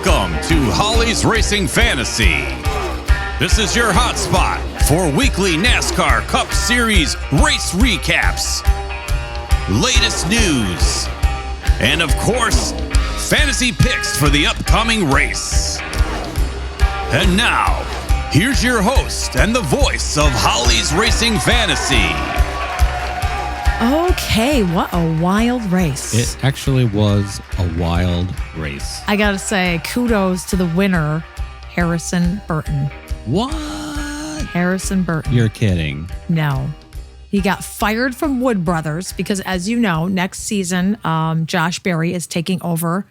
Welcome to Holly's Racing Fantasy. This is your hotspot for weekly NASCAR Cup Series race recaps, latest news, and of course, fantasy picks for the upcoming race. And now, here's your host and the voice of Holly's Racing Fantasy. Okay, what a wild race. It actually was a wild race. I gotta say, kudos to the winner, Harrison Burton. What? Harrison Burton. You're kidding. No. He got fired from Wood Brothers because, as you know, next season, Josh Berry is taking over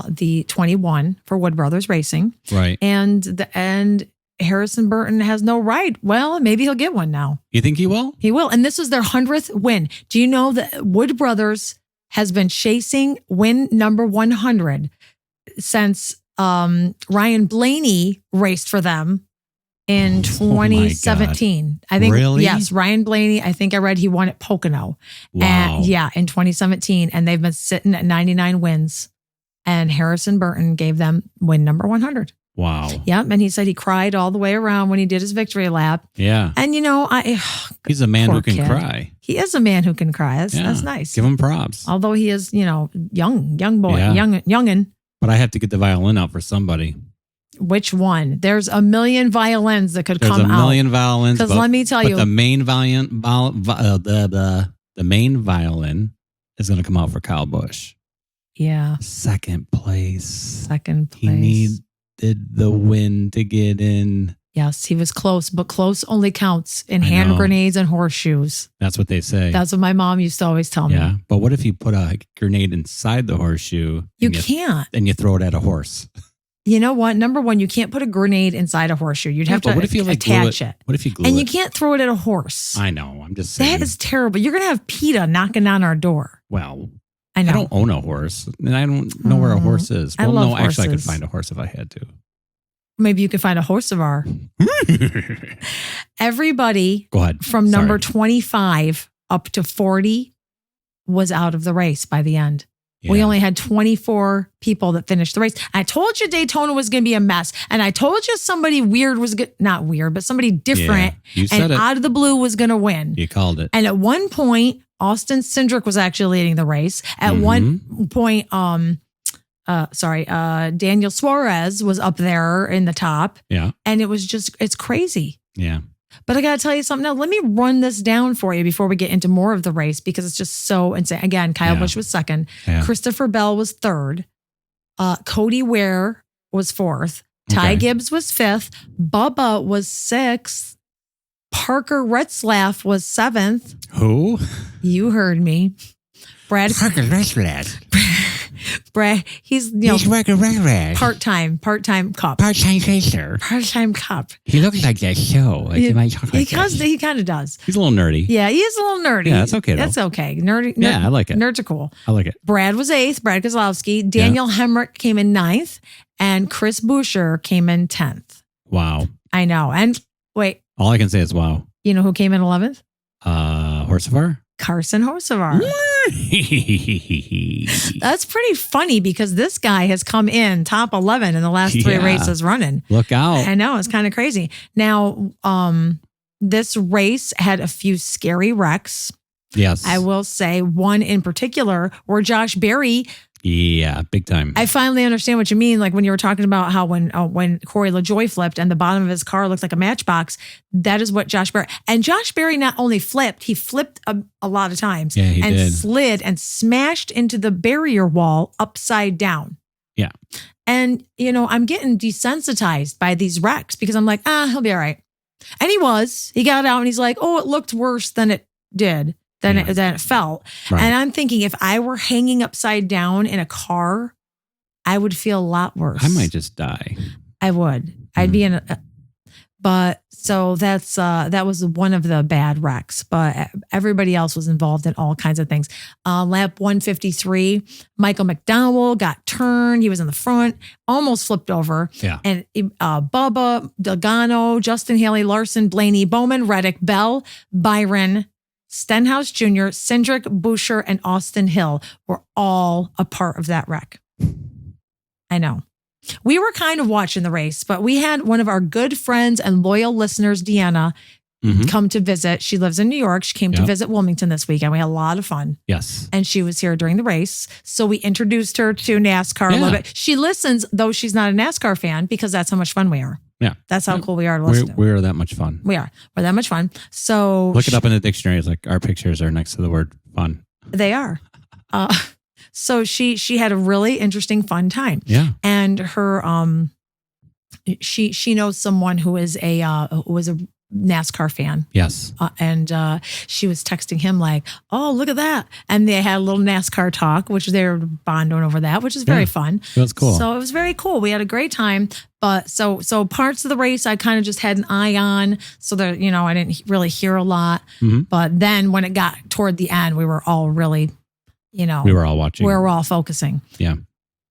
the 21 for Wood Brothers Racing. Right. And Harrison Burton has no right. Well, maybe he'll get one now. You think he will? He will. And this is their 100th win. Do you know that Wood Brothers has been chasing win number 100 since Ryan Blaney raced for them in 2017. I think. Really? Yes, Ryan Blaney. I think I read he won at Pocono. Wow. In 2017. And they've been sitting at 99 wins. And Harrison Burton gave them win number 100. Wow. Yep. And he said he cried all the way around when he did his victory lap. Yeah. And, you know, he's a man who can kid. cry. He is a man who can cry. That's nice. Give him props. Although he is, you know, young boy, Yeah. youngin'. But I have to get the violin out for somebody. Which one? There's a million violins that could There's come out. a million violins. Because let me tell you. the main the main violin is going to come out for Kyle Busch. Yeah. Second place. Second place. He needed the win to get in. Yes, he was close, but close only counts in I hand know. grenades and horseshoes. That's what they say. That's what my mom used to always tell me. Yeah. But what if you put a grenade inside the horseshoe? You and can't. And you throw it at a horse. You know what? Number one, you can't put a grenade inside a horseshoe. You'd have to But what if you attach it. What if you glue And it? you can't throw it at a horse. I know. I'm just saying. That is terrible. You're going to have PETA knocking on our door. Well, I know. I don't own a horse, and I don't know where a horse is. I Well, love no, actually, I could horses. find a horse if I had to. Maybe you could find a horse of our. Everybody Go ahead. from Sorry. number 25 up to 40 was out of the race by the end. We Yeah. only had 24 people that finished the race. I told you Daytona was going to be a mess. And I told you somebody weird was not weird, but somebody different Yeah, you said and it. out of the blue was going to win. You called it. And at one point, Austin Cindric was actually leading the race. At one point, Daniel Suarez was up there in the top. Yeah. And it was just, it's crazy. Yeah. But I got to tell you something else. Let me run this down for you before we get into more of the race because it's just so insane. Again, Kyle Yeah. Busch was second. Yeah. Christopher Bell was third. Cody Ware was fourth. Ty Okay. Gibbs was fifth. Bubba was sixth. Parker Retzlaff was seventh. Who? You heard me. Brad, he's, you know, part-time cup. Part-time racer. Part-time cup. He looks like that show. Like he might talk like that. He kind of does. He's a little nerdy. Yeah, he is a little nerdy. Yeah, that's okay, though. That's okay. Nerdy. Yeah, I like it. Nerds are cool. I like it. Brad was eighth. Brad Kozlowski. Daniel Hemrick came in ninth. And Chris Buescher came in 10th. Wow. I know. And wait, All I can say is wow. you know who came in 11th? Horsevar? Carson Hocevar. That's pretty funny because this guy has come in top 11 in the last three Yeah. races running. Look out. I know. It's kind of crazy. Now, this race had a few scary wrecks. Yes. I will say one in particular where Josh Berry, Yeah, big time. I finally understand what you mean. Like when you were talking about how when Corey LaJoie flipped and the bottom of his car looked like a matchbox, that is what Josh Berry. And Josh Berry not only flipped, he flipped a lot of times Yeah, he and did. slid and smashed into the barrier wall upside down. Yeah. And, you know, I'm getting desensitized by these wrecks because I'm like, he'll be all right. And he was. He got out and he's like, oh, it looked worse than it did. Than it felt. Right. And I'm thinking if I were hanging upside down in a car, I would feel a lot worse. I might just die. I would. I'd be in a, but so that was one of the bad wrecks, but everybody else was involved in all kinds of things. Lap 153, Michael McDowell got turned. He was in the front, almost flipped over. Yeah. And Bubba, Delgado, Justin Haley, Larson, Blaney, Bowman, Reddick, Bell, Byron, Stenhouse Jr., Cindric, Buescher, and Austin Hill were all a part of that wreck. I know. We were kind of watching the race, but we had one of our good friends and loyal listeners, Deanna, come to visit. She lives in New York. She came to visit Wilmington this weekend. We had a lot of fun. Yes. And she was here during the race. So we introduced her to NASCAR a little bit. She listens, though she's not a NASCAR fan, because that's how much fun we are. Yeah. That's how cool we are to listen to. We're that much fun. We are. We're that much fun. So look it up in the dictionary. It's like our pictures are next to the word fun. They are. So she had a really interesting, fun time. Yeah. And her she knows someone who was a NASCAR fan. Yes. And she was texting him like, oh, look at that. And they had a little NASCAR talk, which they were bonding over that, which is very fun. It was cool. So it was very cool. We had a great time. But so parts of the race, I kind of just had an eye on. So that, I didn't really hear a lot. But then when it got toward the end, we were all really, we were all watching. We were all focusing. Yeah.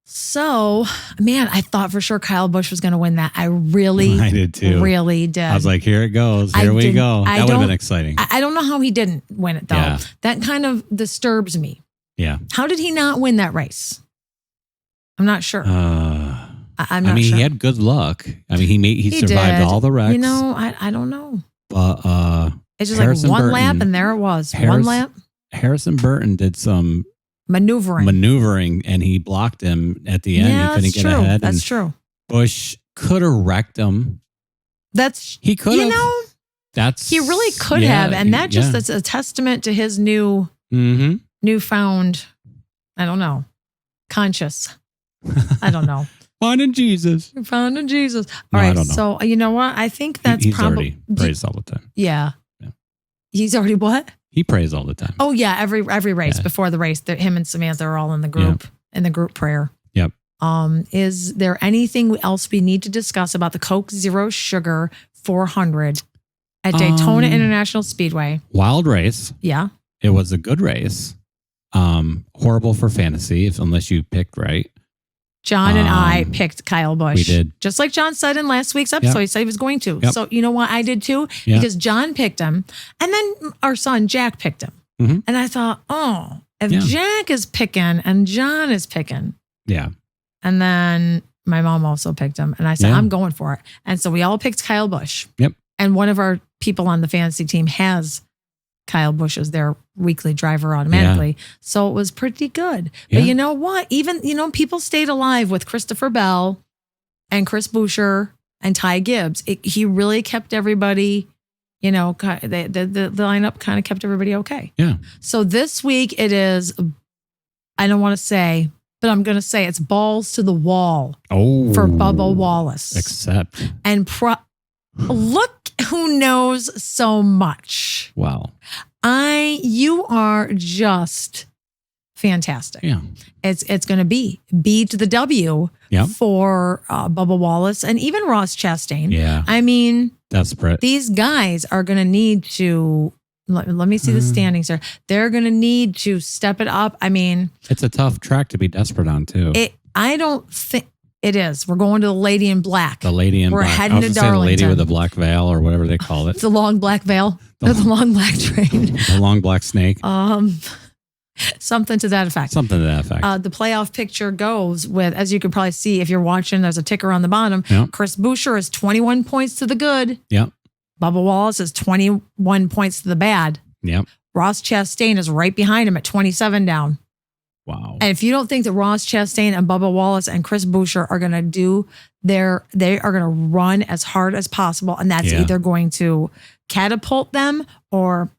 So, man, I thought for sure Kyle Busch was going to win that. I did too. Really did. I was like, here it goes. Here we go. That would have been exciting. I don't know how he didn't win it, though. Yeah. That kind of disturbs me. Yeah. How did he not win that race? I'm not sure. I'm not sure. He had good luck. I mean, he survived did. all the wrecks. I don't know. But it's just Harrison like one Burton, lap and there it was. One lap. Harrison Burton did some maneuvering, and he blocked him at the end. Yeah, he couldn't get ahead. That's true. Bush could have wrecked him. He could have. He really could have, and that's a testament to his newfound, I don't know, conscious. I don't know. Finding Jesus. All right. I don't know. So you know what? I think that's he's probably already praised all the time. Yeah. He's already what? He prays all the time. Oh yeah, every race before the race, him and Samantha are all in the group in the group prayer. Yep. Is there anything else we need to discuss about the Coke Zero Sugar 400 at Daytona International Speedway? Wild race. Yeah. It was a good race. Horrible for fantasy unless you picked right. John and I picked Kyle Busch. We did. Just like John said in last week's episode. He said he was going to. Yep. So you know what? I did too. Yep. Because John picked him. And then our son Jack picked him. Mm-hmm. And I thought, if Jack is picking and John is picking. Yeah. And then my mom also picked him. And I said, I'm going for it. And so we all picked Kyle Busch. Yep. And one of our people on the fantasy team has Kyle Busch as their weekly driver automatically. Yeah. So it was pretty good. Yeah. But you know what? Even, people stayed alive with Christopher Bell and Chris Buescher and Ty Gibbs. He really kept everybody, the lineup kind of kept everybody okay. Yeah. So this week it is, I don't want to say, but I'm going to say it's balls to the wall for Bubba Wallace. Except. And look who knows so much. Wow. You are just fantastic. Yeah. It's going to be B to the W for Bubba Wallace and even Ross Chastain. Yeah. I mean, desperate. These guys are going to need to, let me see the standings here. They're going to need to step it up. I mean, it's a tough track to be desperate on too. I don't think it is. We're going to the Lady in Black. The Lady in Black. We're heading to Darlington. The lady with the black veil or whatever they call it. The long black veil. The long black train. The long black snake. Something to that effect. The playoff picture goes with, as you can probably see if you're watching, there's a ticker on the bottom. Yep. Chris Buescher is 21 points to the good. Yep. Bubba Wallace is 21 points to the bad. Yep. Ross Chastain is right behind him at 27 down. Wow. And if you don't think that Ross Chastain and Bubba Wallace and Chris Buescher are going to they are going to run as hard as possible. And that's either going to catapult them or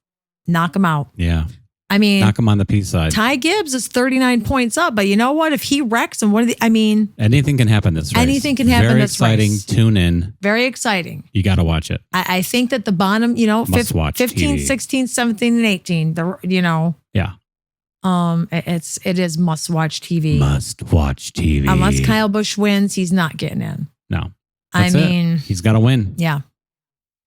knock them out. Yeah. I mean, knock them on the P side. Ty Gibbs is 39 points up, but you know what? If he wrecks and anything can happen this race. Anything can happen this race. Very exciting. Tune in. Very exciting. You got to watch it. I think that the bottom, 15, TV. 16, 17, and 18, Yeah. It is must watch TV. Must watch TV. Unless Kyle Busch wins, he's not getting in. No. He's got to win. Yeah.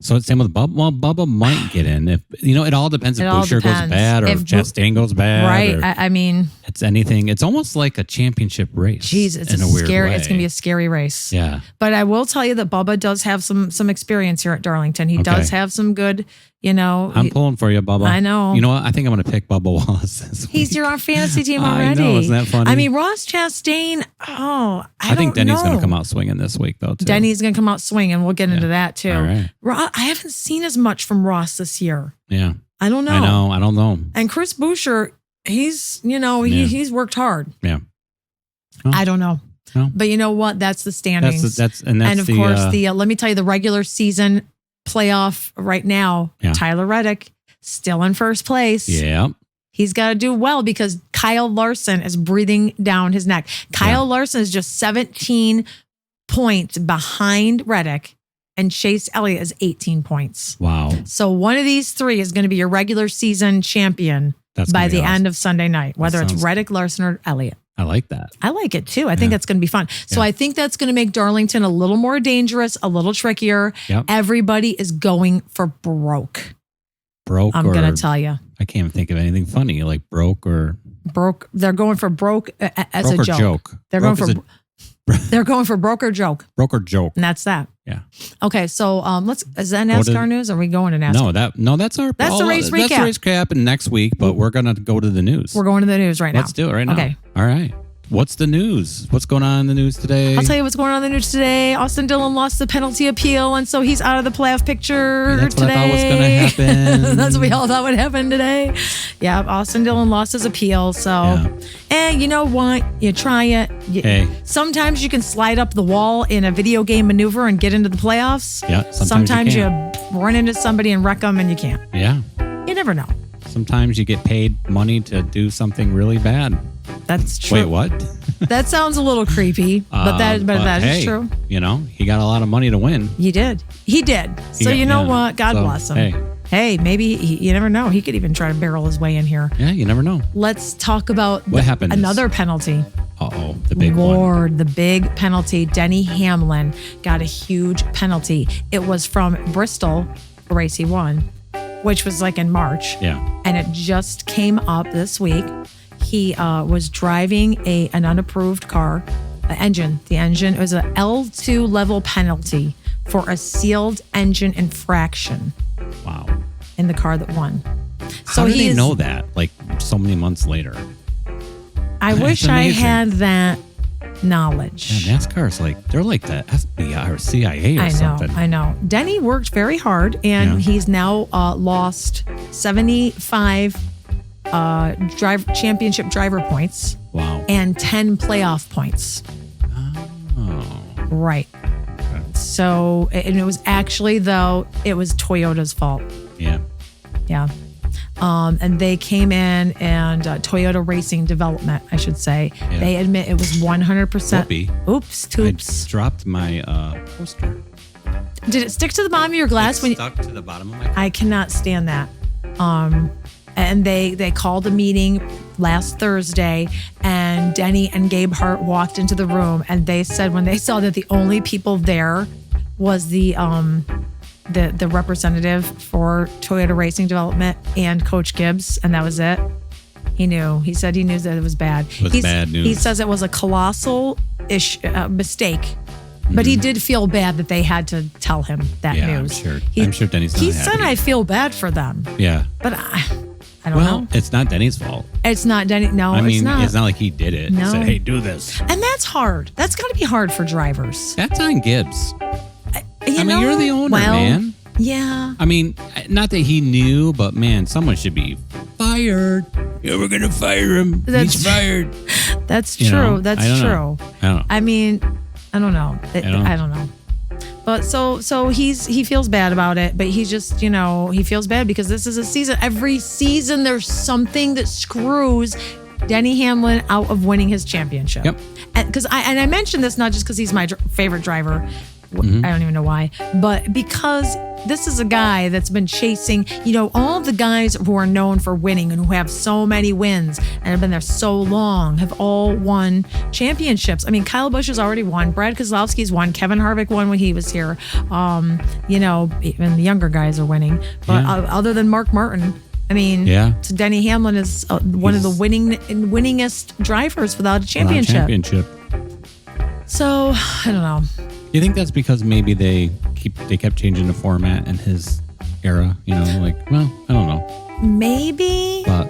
So it's same with Bubba. Well, Bubba might get in if it all depends if Boucher goes bad or if Chastain goes bad. Right. I mean, it's anything. It's almost like a championship race. Jeez, it's in a weird way. It's gonna be a scary race. Yeah. But I will tell you that Bubba does have some experience here at Darlington. He does have some good. I'm pulling for you, Bubba. I know. You know what? I think I'm going to pick Bubba Wallace this week. He's your fantasy team already. I know. Isn't that funny? I mean, Ross Chastain. I think Denny's going to come out swinging this week, though. Too. Denny's going to come out swinging. We'll get into that too. All right. I haven't seen as much from Ross this year. Yeah. I don't know. I don't know. And Chris Boucher, he's he's worked hard. Yeah. Well, I don't know. Well, but you know what? That's the standings. And of course, let me tell you, the regular season playoff right now, Tyler Reddick still in first place. Yeah. He's got to do well because Kyle Larson is breathing down his neck. Kyle Larson is just 17 points behind Reddick, and Chase Elliott is 18 points. Wow. So one of these three is going to be your regular season champion by the end of Sunday night, whether it's Reddick, Larson, or Elliott. I like that. I like it too. I think that's going to be fun. So I think that's going to make Darlington a little more dangerous, a little trickier. Yep. Everybody is going for broke. I'm going to tell you. I can't even think of anything funny like broke. They're going for broke as broke a joke. They're going for broke or joke. Broke or joke. And that's that. Yeah. Okay. So is that NASCAR news? Or are we going to NASCAR? That's the race recap. That's the race recap and next week, but we're going to go to the news. We're going to the news right now. Let's do it right now. Okay. All right. What's the news? What's going on in the news today? I'll tell you what's going on in the news today. Austin Dillon lost the penalty appeal, and so he's out of the playoff picture today. That's what I thought was going to happen. That's what we all thought would happen today. Yeah, Austin Dillon lost his appeal. So, and you know what? You try it. Sometimes you can slide up the wall in a video game maneuver and get into the playoffs. Yeah, sometimes you run into somebody and wreck them, and you can't. Yeah. You never know. Sometimes you get paid money to do something really bad. That's true. Wait, what? That sounds a little creepy, but that is true. He got a lot of money to win. He did. So you know what? God bless him. Hey, maybe you never know. He could even try to barrel his way in here. Yeah, you never know. Let's talk about what happened. Another penalty. The big one. The big penalty. Denny Hamlin got a huge penalty. It was from Bristol, a race he won, which was like in March. Yeah. And it just came up this week. He was driving an unapproved car, engine. The engine, it was an L2 level penalty for a sealed engine infraction. Wow. In the car that won. How do they know that, like so many months later? I wish I had that knowledge. Yeah, NASCAR's they're like the FBI or CIA or something. I know. Denny worked very hard, and he's now lost 75 championship driver points. Wow. And 10 playoff points. Oh. Right. Okay. So, and it was actually, though, it was Toyota's fault. Yeah. Yeah. And they came in and Toyota Racing Development, I should say, they admit it was 100%. Oops, toops. I dropped my poster. Did it stick to the bottom of your glass? Stuck to the bottom of my glass. I cannot stand that. And they called a meeting last Thursday, and Denny and Gabe Hart walked into the room, and they said when they saw that the only people there was the representative for Toyota Racing Development and Coach Gibbs, and that was it. He knew. He said he knew that it was bad. It was bad news. He says it was a colossal mistake. But he did feel bad that they had to tell him that news. I'm sure Denny's not He happy. said, I feel bad for them. Yeah. But I don't know. Well, it's not Denny's fault. It's not Denny. No, I mean, it's not. It's not like he did it. No. He said, hey, do this. And that's hard. That's got to be hard for drivers. That's on Gibbs. I mean, you're the owner, man. Yeah. I mean, not that he knew, but man, someone should be fired. Yeah, we're going to fire him. He's fired. That's true. That's true. I don't know. I mean, I don't know. I don't know. But so he feels bad about it, but he just, he feels bad because this is a season. Every season there's something that screws Denny Hamlin out of winning his championship. Yep. And I mentioned this not just because he's my favorite driver. I don't even know why, but because this is a guy that's been chasing, all the guys who are known for winning and who have so many wins and have been there so long have all won championships. I mean, Kyle Busch has already won. Brad Keselowski's won. Kevin Harvick won when he was here. Even the younger guys are winning. But other than Mark Martin, I mean, so Denny Hamlin is one of the winningest drivers without a championship. So, I don't know. You think that's because maybe they kept changing the format in his era? I don't know. Maybe. But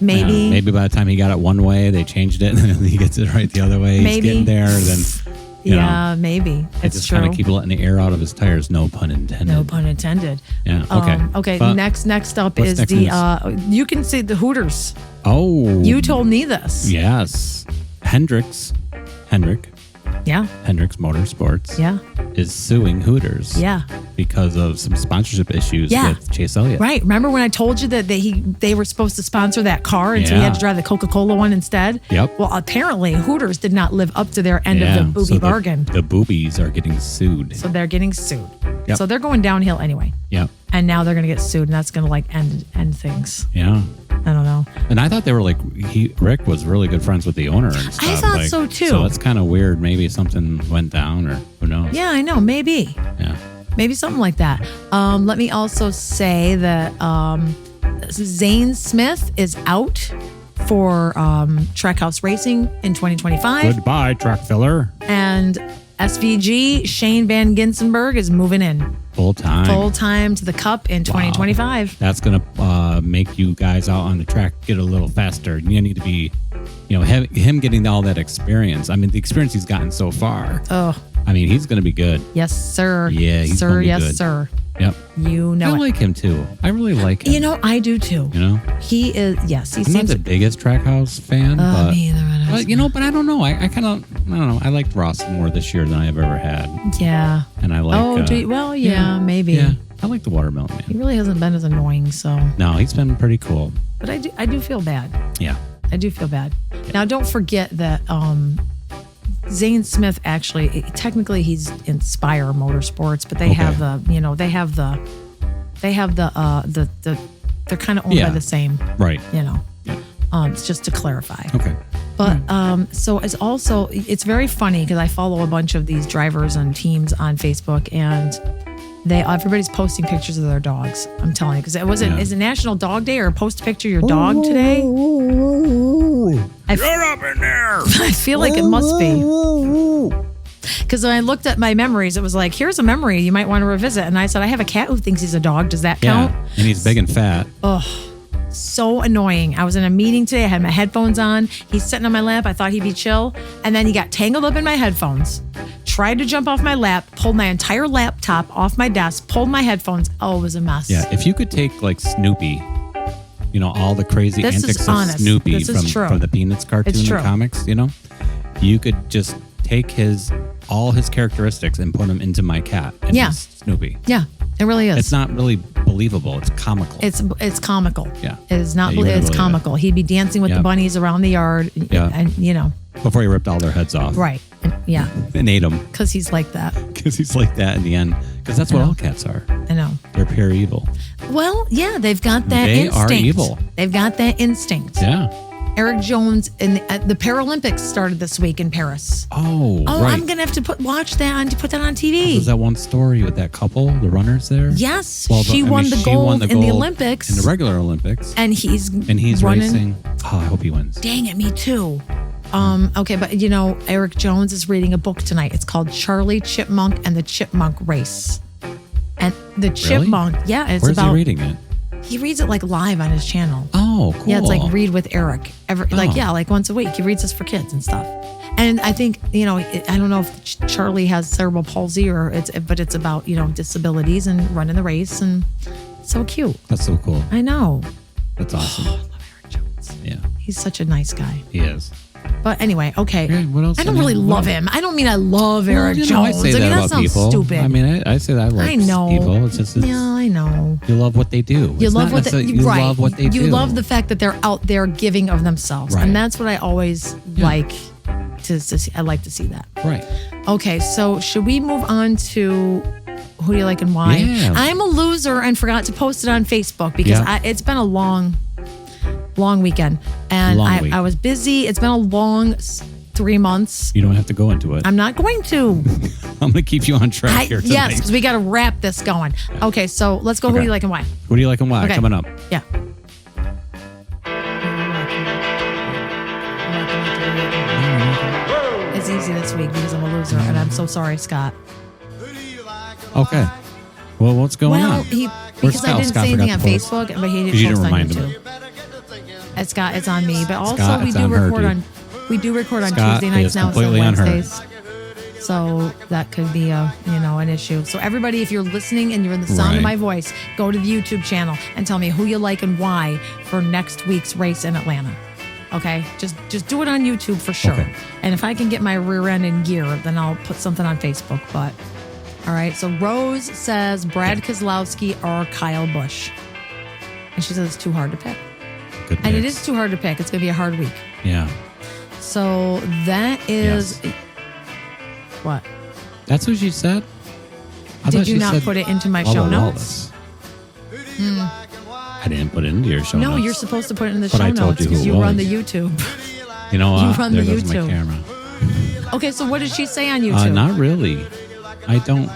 maybe by the time he got it one way, they changed it, and then he gets it right the other way. Maybe. He's getting there, then maybe. It's just kind of keep letting the air out of his tires. No pun intended. No pun intended. Yeah. Okay. Okay. But next up is you can see the Hooters. Oh. You told me this. Yes. Hendrick. Yeah. Hendricks Motorsports. Yeah. Is suing Hooters. Yeah. Because of some sponsorship issues with Chase Elliott. Right. Remember when I told you that they were supposed to sponsor that car and so he had to drive the Coca-Cola one instead? Yep. Well, apparently Hooters did not live up to their end of the booby bargain. The boobies are getting sued. So they're getting sued. Yep. So they're going downhill anyway. Yep. And now they're going to get sued, and that's going to end things. Yeah. I don't know. And I thought they were Rick was really good friends with the owner and stuff. I thought so too. So it's kind of weird. Maybe something went down, or who knows? Yeah, I know. Maybe. Yeah. Maybe something like that. Let me also say that Zane Smith is out for Trackhouse Racing in 2025. Goodbye, track filler. And SVG, Shane Van Ginsenberg, is moving in. Full time to the Cup in 2025. That's going to make you guys out on the track get a little faster. You need to be, him getting all that experience. I mean, the experience he's gotten so far. Oh. I mean, he's going to be good. Yes, sir. Yeah, he's going to be good. Yes, sir. Yep. I like him too. I really like him. I do too. He is. Yes, he I'm not the biggest Trackhouse fan, but me either. But I don't know. I don't know. I liked Ross more this year than I have ever had. Yeah. And I like. Maybe. Yeah. I like the Watermelon Man. He really hasn't been as annoying, so. No, he's been pretty cool. But I do feel bad. Yeah. I do feel bad. Now, don't forget that Zane Smith actually, technically he's Inspire Motorsports, but they have they're kind of owned by the same. Right. It's just to clarify. Okay. But so it's very funny because I follow a bunch of these drivers and teams on Facebook, and everybody's posting pictures of their dogs. I'm telling you, because is it National Dog Day, or post a picture of your dog today? Get up in there! I feel like it must be. Because when I looked at my memories, it was like, here's a memory you might want to revisit. And I said, I have a cat who thinks he's a dog. Does that count? Yeah, and he's big and fat. Oh, so annoying. I was in a meeting today. I had my headphones on. He's sitting on my lap. I thought he'd be chill. And then he got tangled up in my headphones, tried to jump off my lap, pulled my entire laptop off my desk, pulled my headphones. Oh, it was a mess. Yeah, if you could take Snoopy, all the crazy antics of Snoopy from the Peanuts cartoon and comics, you could just take all his characteristics and put them into my cat. And he's Snoopy. Yeah, it really is. It's not really believable. It's comical. It's comical. Yeah. It is not. It's comical. He'd be dancing with the bunnies around the yard. Yeah. And before he ripped all their heads off. Right. And ate them. Because he's like that. Because he's like that in the end. Because that's what all cats are. I know. They're pure evil. Well, yeah, they've got that instinct. They are evil. They've got that instinct. Yeah. Eric Jones in the Paralympics started this week in Paris. Oh, right. I'm gonna have to put that on TV. Was that one story with that couple, the runners there? Yes, she won the gold in the Olympics, in the regular Olympics, and he's running. Racing. Oh, I hope he wins. Dang it, me too. Okay, but Eric Jones is reading a book tonight. It's called Charlie Chipmunk and the Chipmunk Race, and the chipmunk. Really? Yeah, it's Where's about. he reading it? He reads it live on his channel. Oh, cool. Yeah, it's like Read with Eric. Once a week. He reads this for kids and stuff. And I think, I don't know if Charlie has cerebral palsy but it's about, disabilities and running the race, and so cute. That's so cool. I know. That's awesome. I love Eric Jones. Yeah. He's such a nice guy. He is. But anyway, okay. Yeah, what else? I don't really love him. I don't mean I love Eric Jones. I say that about sounds people. Stupid. I mean, I say that I like people. It's just I know. You love what they do. You love what they do. Love what they do. You love the fact that they're out there giving of themselves, and that's what I always like to see. I like to see that. Right. Okay, so should we move on to who do you like and why? Yeah. I'm a loser and forgot to post it on Facebook because it's been a long weekend. And I was busy. It's been a long 3 months. You don't have to go into it. I'm not going to. I'm going to keep you on track here tonight. Yes, because we got to wrap this going. Okay, so let's go who do you like and why? Who do you like and why? Okay. Coming up. Yeah. It's easy this week because I'm a loser, and I'm so sorry, Scott. Okay. Well, what's going on? Because I didn't say anything on Facebook, but he didn't post on YouTube. It's on me. But also Scott, we do record on Scott Tuesday nights now instead of Wednesdays. On so that could be an issue. So everybody, if you're listening and you're in the sound of my voice, go to the YouTube channel and tell me who you like and why for next week's race in Atlanta. Okay, just do it on YouTube for sure. Okay. And if I can get my rear end in gear, then I'll put something on Facebook. But all right, so Rose says Brad Keselowski or Kyle Busch, and she says it's too hard to pick. Good and it is too hard to pick. It's gonna be a hard week. Yeah. So that is what? That's what she said. Did you not put it into my show notes? I didn't put it into your show notes. No, you're supposed to put it in the show notes because you run the YouTube. You know what? You run there the goes YouTube. my camera. Okay, so what did she say on YouTube? Not really. I don't.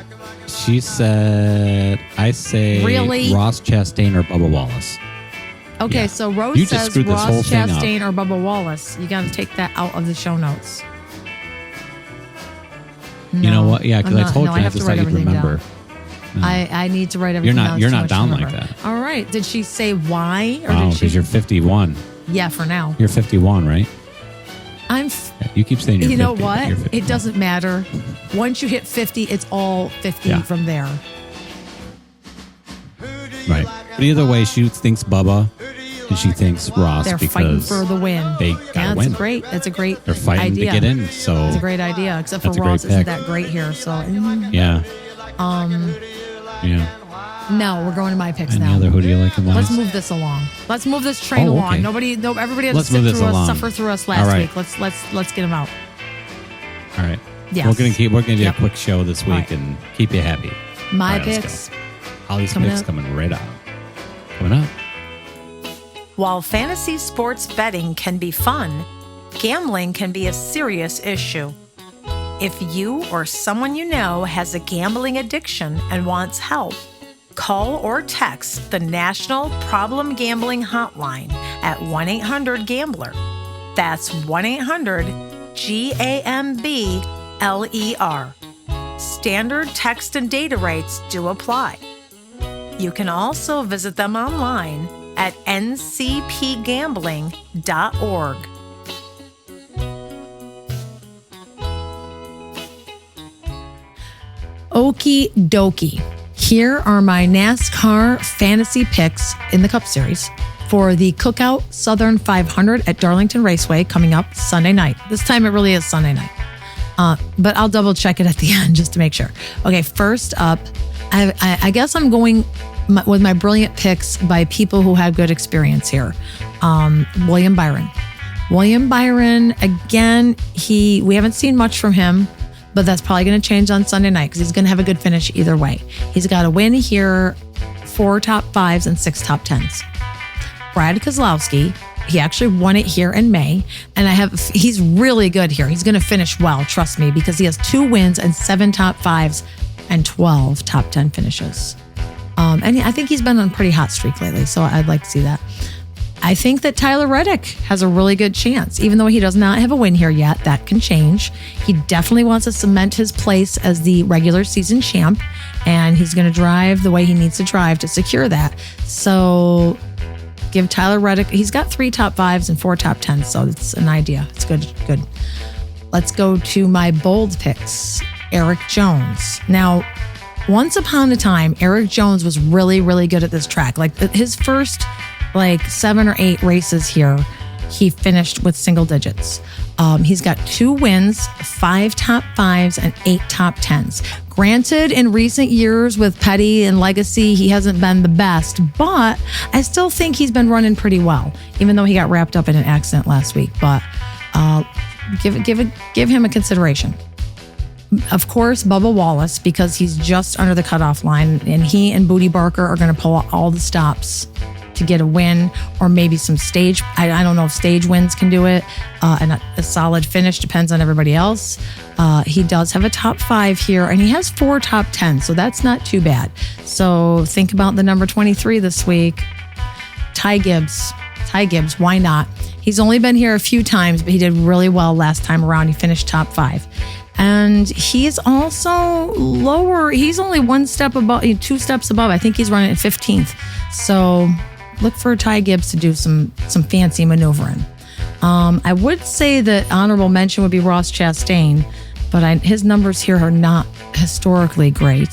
She said, I say Ross Chastain or Bubba Wallace. Okay, so Rose says Ross Chastain or Bubba Wallace. You got to take that out of the show notes. No, you know what? Yeah, because I told you I have to write everything remember. Down. I need to write everything down. You're not down like that. All right. Did she say why? Or because you're 51. Yeah, for now. You're 51, right? You keep saying you're 50. You know what? It doesn't matter. Once you hit 50, it's all 50 from there. Right. But either way, she thinks Bubba and she thinks Ross. They're fighting for the win. They gotta win. That's a great They're fighting idea. to get in. So it's a great idea. Except for Ross isn't that great here. So yeah. Yeah. No, we're going to my picks now. Who do you like and why? Let's move this along. Let's move this train along. Everybody has to suffer through us last week. Let's get them out. All right. Yes. We're gonna do a quick show this week and keep you happy. My picks. Holly's picks coming right up. Coming up. While fantasy sports betting can be fun, gambling can be a serious issue. If you or someone you know has a gambling addiction and wants help, call or text the National Problem Gambling Hotline at 1-800-GAMBLER. That's 1-800-GAMBLER. Standard text and data rates do apply. You can also visit them online at ncpgambling.org. Okie dokie. Here are my NASCAR fantasy picks in the Cup Series for the CookOut Southern 500 at Darlington Raceway coming up Sunday night. This time it really is Sunday night. But I'll double check it at the end just to make sure. Okay, first up, I guess I'm going with my brilliant picks by people who had good experience here. William Byron. William Byron, again, we haven't seen much from him, but that's probably going to change on Sunday night because he's going to have a good finish either way. He's got a win here, 4 top 5s and 6 top 10s. Brad Keselowski, he actually won it here in May, and he's really good here. He's going to finish well, trust me, because he has 2 wins and 7 top 5s and 12 top 10 finishes. And I think he's been on a pretty hot streak lately, so I'd like to see that. I think that Tyler Reddick has a really good chance. Even though he does not have a win here yet, that can change. He definitely wants to cement his place as the regular season champ, and he's going to drive the way he needs to drive to secure that. So give Tyler Reddick, he's got 3 top 5s and 4 top 10s, so it's an idea. It's good. Let's go to my bold picks. Eric Jones. Now, once upon a time, Eric Jones was really, really good at this track. Like his first 7 or 8 races here, he finished with single digits. He's got 2 wins, 5 top 5s, and 8 top 10s. Granted, in recent years with Petty and Legacy, he hasn't been the best, but I still think he's been running pretty well, even though he got wrapped up in an accident last week. But give him a consideration. of course, Bubba Wallace, because he's just under the cutoff line, and he and Booty Barker are going to pull out all the stops to get a win, or maybe some stage. I don't know if stage wins can do it, and a solid finish depends on everybody else. He does have a top 5 here, and he has 4 top 10, so that's not too bad. So think about the number 23 this week, Ty Gibbs. Ty Gibbs, why not? He's only been here a few times, but he did really well last time around. He finished top 5. And he's also lower. He's only 2 steps above. I think he's running at 15th. So look for Ty Gibbs to do some fancy maneuvering. I would say that honorable mention would be Ross Chastain, but his numbers here are not historically great.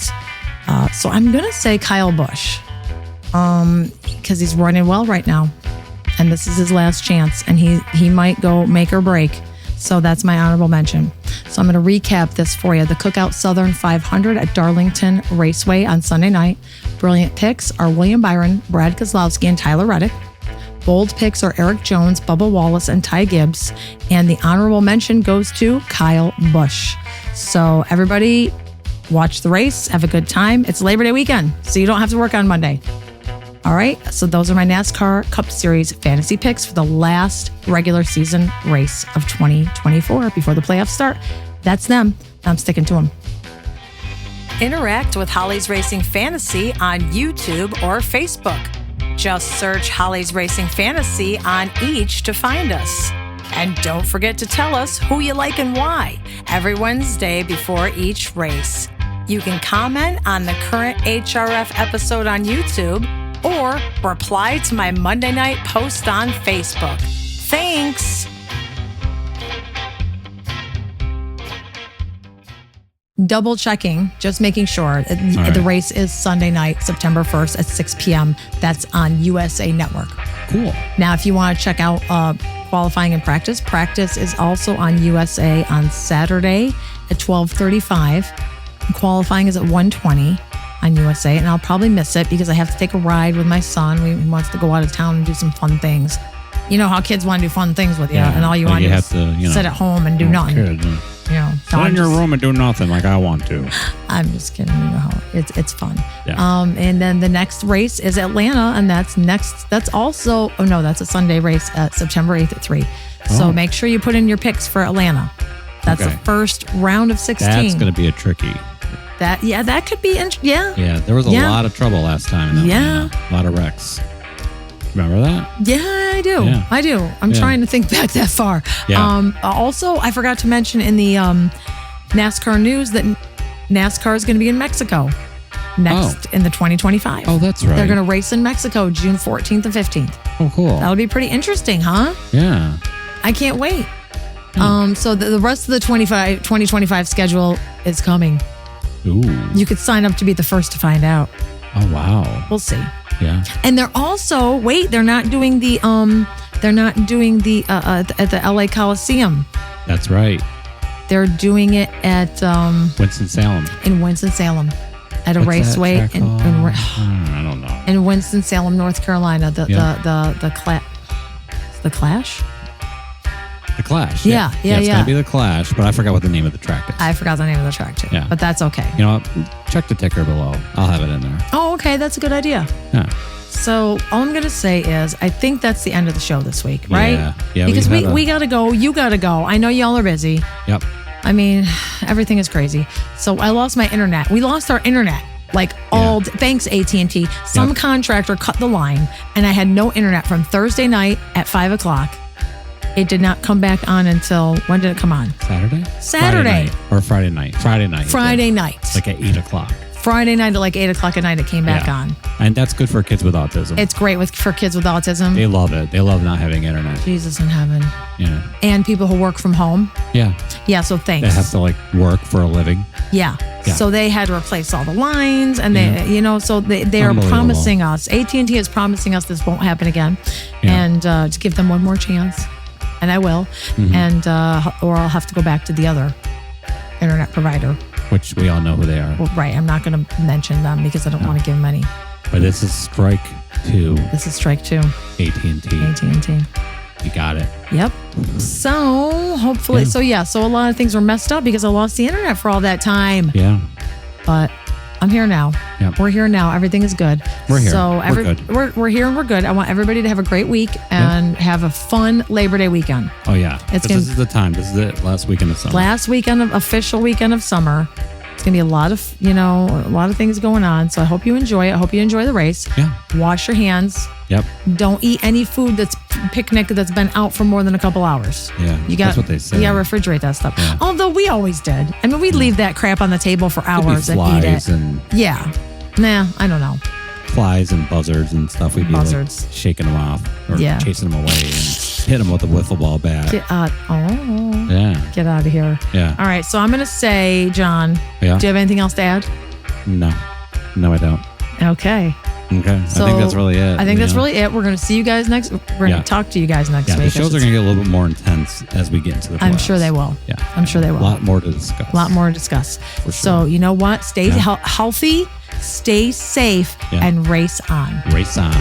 So I'm going to say Kyle Busch, because he's running well right now. And this is his last chance, and he might go make or break. So that's my honorable mention. So I'm going to recap this for you. The CookOut Southern 500 at Darlington Raceway on Sunday night. Brilliant picks are William Byron, Brad Keselowski, and Tyler Reddick. Bold picks are Eric Jones, Bubba Wallace, and Ty Gibbs. And the honorable mention goes to Kyle Busch. So everybody watch the race. Have a good time. It's Labor Day weekend, so you don't have to work on Monday. All right, so those are my NASCAR Cup Series fantasy picks for the last regular season race of 2024 before the playoffs start. That's them. I'm sticking to them. Interact with Holly's Racing Fantasy on YouTube or Facebook. Just search Holly's Racing Fantasy on each to find us. And don't forget to tell us who you like and why every Wednesday before each race. You can comment on the current HRF episode on YouTube or reply to my Monday night post on Facebook. Thanks. Double checking, just making sure. The race is Sunday night, September 1st at 6 p.m. That's on USA Network. Cool. Now, if you want to check out qualifying and practice is also on USA on Saturday at 12:35. Qualifying is at 1:20 on USA, and I'll probably miss it because I have to take a ride with my son. He wants to go out of town and do some fun things. You know how kids want to do fun things with you, and all you want to do is sit at home and do nothing. Sit in your room and do nothing like I want to. I'm just kidding. You know how it's fun. Yeah. And then the next race is Atlanta, and that's also that's a Sunday race at September 8th at 3. So make sure you put in your picks for Atlanta. That's the first round of 16. That's going to be a tricky. That could be Yeah, there was a lot of trouble last time in Atlanta. A lot of wrecks. Remember that? Yeah, I do. Yeah. I do. I'm trying to think back that far. Yeah. Also, I forgot to mention in the NASCAR news that NASCAR is going to be in Mexico next in the 2025. Oh, that's right. They're going to race in Mexico June 14th and 15th. Oh, cool. That'll be pretty interesting, huh? Yeah. I can't wait. So the rest of the 2025 schedule is coming. Ooh. You could sign up to be the first to find out. Oh, wow. We'll see. Yeah. And they're also they're not doing the at the LA Coliseum. That's right. They're doing it at Winston-Salem. In Winston-Salem at a What's raceway that track I don't know. In Winston-Salem, North Carolina. The Clash. The Clash. Yeah. It's going to be the Clash, but I forgot what the name of the track is. I forgot the name of the track too. Yeah. But that's okay. You know what? Check the ticker below. I'll have it in there. Oh, okay. That's a good idea. Yeah. So all I'm going to say is I think that's the end of the show this week, right? Yeah. Because we got to go. You got to go. I know y'all are busy. Yep. I mean, everything is crazy. So I lost my internet. We lost our internet. Thanks AT&T. Some contractor cut the line, and I had no internet from Thursday night at 5 o'clock. It did not come back on until, when did it come on? Saturday. Or Friday night. Friday night. Like at 8 o'clock. Friday night at 8 o'clock at night, it came back on. And that's good for kids with autism. It's great for kids with autism. They love it. They love not having internet. Jesus in heaven. Yeah. And people who work from home. Yeah. Yeah, so thanks. They have to work for a living. Yeah. So they had to replace all the lines, and they are promising us. AT&T is promising us this won't happen again, and to give them one more chance, and I will, and or I'll have to go back to the other internet provider, which we all know who they are. Well, right. I'm not going to mention them because I don't want to give them any. But this is strike two. This is strike two. AT&T. You got it. Yep. So hopefully, so a lot of things were messed up because I lost the internet for all that time. Yeah. But I'm here now. Yep. We're here now. Everything is good. We're here. So we're good. We're here and we're good. I want everybody to have a great week and have a fun Labor Day weekend. Oh yeah. This is the time. This is the last weekend of summer. Official weekend of summer. It's gonna be a lot of things going on. So I hope you enjoy it. I hope you enjoy the race. Yeah. Wash your hands. Yep. Don't eat any food that's been out for more than a couple hours. Yeah. That's what they say. You gotta refrigerate that stuff. Yeah. Although we always did. I mean, we'd leave that crap on the table for hours and eat it. Yeah. Nah, I don't know. Flies and buzzards and stuff. We'd be like shaking them off or chasing them away and hit them with a wiffle ball bat. Get out of here. Yeah. All right. So I'm gonna say, John. Yeah. Do you have anything else to add? No, I don't. Okay. So I think that's really it. I think that's really it. We're going to see you guys next. We're going to talk to you guys next week. The shows are going to get a little bit more intense as we get into the playoffs. I'm sure they will. Yeah. I'm sure they will. A lot more to discuss. For sure. So you know what? Stay healthy, stay safe, and race on. Race on.